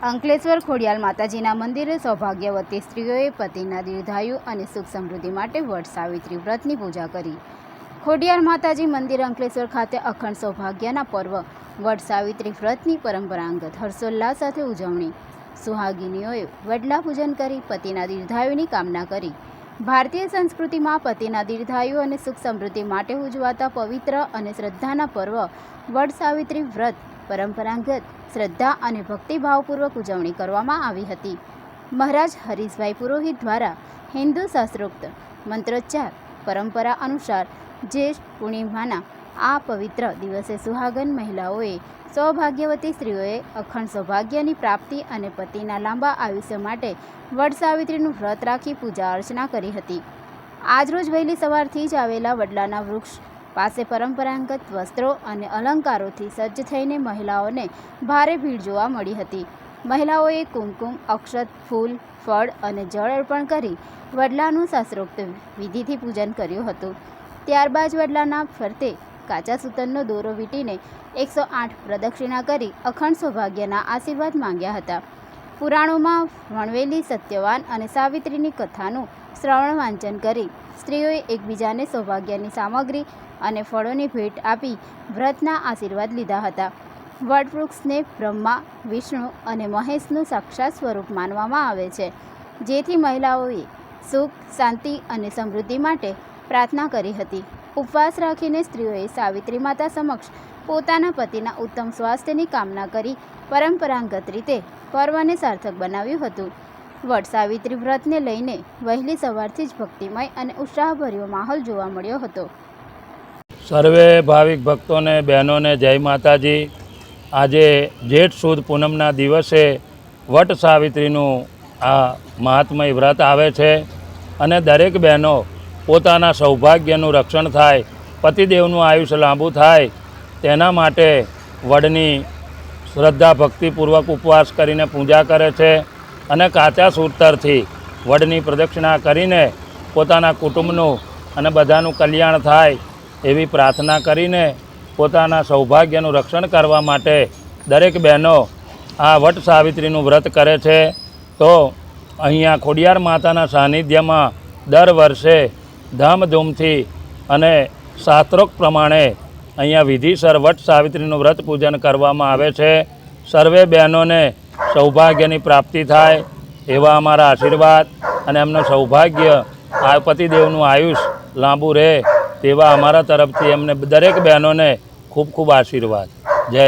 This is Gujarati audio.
અંકલેશ્વર ખોડિયાર માતાજીના મંદિરે સૌભાગ્યવતી સ્ત્રીઓએ પતિના દીર્ઘાયુ અને સુખ સમૃદ્ધિ માટે વટ સાવિત્રી વ્રતની પૂજા કરી। ખોડિયાર માતાજી મંદિર અંકલેશ્વર ખાતે અખંડ સૌભાગ્યના પર્વ વટ સાવિત્રી વ્રતની પરંપરાગત હર્ષોલ્લાસ સાથે ઉજવણી। સુહાગિનીઓએ વડલા પૂજન કરી પતિના દીર્ઘાયુની કામના કરી। ભારતીય સંસ્કૃતિમાં પતિના દીર્ઘાયુ અને સુખ સમૃદ્ધિ માટે ઉજવાતા પવિત્ર અને શ્રદ્ધાના પર્વ વટ સાવિત્રી વ્રત પરંપરાગત શ્રદ્ધા અને ભક્તિભાવપૂર્વક ઉજવણી કરવામાં આવી હતી। મહારાજ હરીશભાઈ પુરોહિત દ્વારા હિન્દુ શાસ્ત્રોક્ત મંત્રોચ્ચાર પરંપરા અનુસાર જ્યેષ્ઠ પૂર્ણિમાના આ પવિત્ર દિવસે સુહાગન મહિલાઓએ સૌભાગ્યવતી સ્ત્રીઓએ અખંડ સૌભાગ્યની પ્રાપ્તિ અને પતિના લાંબા આયુષ્ય માટે વટ સાવિત્રીનું વ્રત રાખી પૂજા અર્ચના કરી હતી। આજરોજ વહેલી સવારથી જ આવેલા વડલાના વૃક્ષ પાસે પરંપરાગત વસ્ત્રો અને અલંકારોથી સજ્જ થઈને મહિલાઓને ભારે ભીડ જોવા મળી હતી। મહિલાઓએ કુમકુમ અક્ષત ફૂલ ફળ અને જળ અર્પણ કરી વડલાનું શાસ્ત્રોક્ત વિધિથી પૂજન કર્યું હતું। ત્યારબાદ વડલાના ફરતે કાચા સૂતરનો દોરો વીંટીને 108 પ્રદક્ષિણા કરી અખંડ સૌભાગ્યના આશીર્વાદ માંગ્યા હતા। પુરાણોમાં વર્ણવેલી સત્યવાન અને સાવિત્રીની કથાનું શ્રવણ વાંચન કરી સ્ત્રીઓએ એકબીજાને સૌભાગ્યની સામગ્રી અને ફળોની ભેટ આપી વ્રતના આશીર્વાદ લીધા હતા। વટવૃક્ષને બ્રહ્મા વિષ્ણુ અને મહેશનું સાક્ષાત સ્વરૂપ માનવામાં આવે છે, જેથી મહિલાઓએ સુખ શાંતિ અને સમૃદ્ધિ માટે પ્રાર્થના કરી હતી। ઉપવાસ રાખીને સ્ત્રીઓએ સાવિત્રી માતા સમક્ષ પોતાના પતિના ઉત્તમ સ્વાસ્થ્યની કામના કરી પરંપરાગત રીતે પર્વને સાર્થક બનાવ્યું હતું। વટ સાવિત્રી વ્રતને લઈને વહેલી સવારથી જ ભક્તિમય અને ઉત્સાહભર્યો માહોલ જોવા મળ્યો હતો। સર્વે ભાવિક ભક્તોને બહેનોને જય માતાજી। આજે જેઠ સુદ પૂનમના દિવસે વટ સાવિત્રીનું આ મહાત્મય વ્રત આવે છે અને દરેક બહેનો પોતાના સૌભાગ્યનું રક્ષણ થાય, પતિદેવનું આયુષ્ય લાંબુ થાય તેના માટે વડની શ્રદ્ધા ભક્તિપૂર્વક ઉપવાસ કરીને પૂજા કરે છે અને કાચા સૂતરથી વડની પ્રદક્ષિણા કરીને પોતાના કુટુંબનું અને બધાનું કલ્યાણ થાય એવી પ્રાર્થના કરીને પોતાના સૌભાગ્યનું રક્ષણ કરવા માટે દરેક બહેનો આ વટ સાવિત્રીનું વ્રત કરે છે। તો અહીંયા ખોડિયાર માતાના સાનિધ્યમાં દર વર્ષે ધામધૂમથી અને શાસ્ત્રોક્ત પ્રમાણે અહીંયા વિધિસર વટ સાવિત્રીનું વ્રત પૂજન કરવામાં આવે છે। સર્વે બહેનોને સૌભાગ્યની પ્રાપ્તિ થાય એવા અમારા આશીર્વાદ અને એમનું સૌભાગ્ય આ પતિદેવનું આયુષ લાંબુ રહે તેવા અમારા તરફથી એમને દરેક બહેનોને ખૂબ ખૂબ આશીર્વાદ। જય